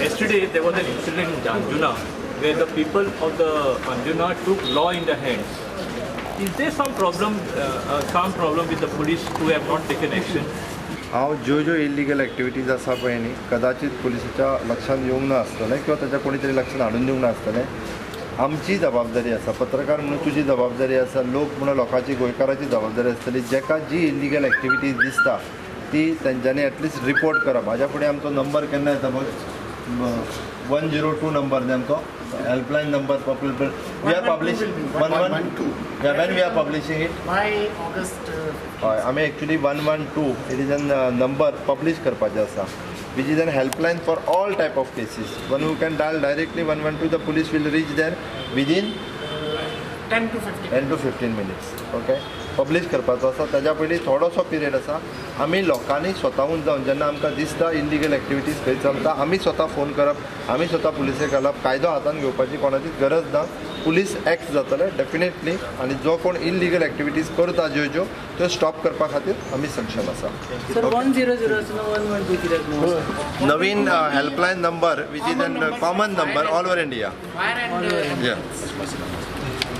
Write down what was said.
Yesterday there was an incident in Anjuna where the people of the Anjuna took law in their hands. Is there some problem with the police who have not taken action? हांव ज्यो illegal activities आसा पळय न्ही कदाचित पुलिसाच्या लक्षांत येवंक ना आसतलें किंवा ताच्या कोणी तरी लक्षांत हाडून दिवंक ना आसतलें. आमची जबाबदारी आसा, पत्रकार म्हणून तुजी जबाबदारी आसा, लोक म्हणून लोकांची गोंयकाराची जबाबदारी आसतली. जेका जी इल्लिगल एक्टिविटीज दिसता ती तेंच्यांनी एटलिस्ट रिपोर्ट करप. हाज्या फुडें आमचो नंबर केन्ना येता पळय 102 नंबर न्ही आमचो helpline number we are publish 112 when we are publishing it by August. हय आमी actually 112 it is an number publish करपाचें आसा which is an helpline for all type of cases. One who can dial directly 112, the police will reach there within 10 to 15 minutes. Okay, publish करपाचो आसा. ताज्या पयलीं थोडोसो period आसा. आमी लोकांनी स्वताहून जावन जेन्ना आमकां दिसता इल्लिगल एक्टिविटीज खंय चलता आमी स्वता फोन करप, आमी स्वता पुलिसेक घालप. कायदो हातांत घेवपाची कोणाचीच गरज ना. पुलीस एक्ट जातले डेफिनेटली आणि जो कोण इल्लिगल एक्टिविटीज करता ज्यो त्यो स्टॉप करपा खातीर आमी सक्षम आसा. सर 100 आसना 112 कित्याक न्हू? नवीन helpline number which is an common number all over India. Fire and Yeah.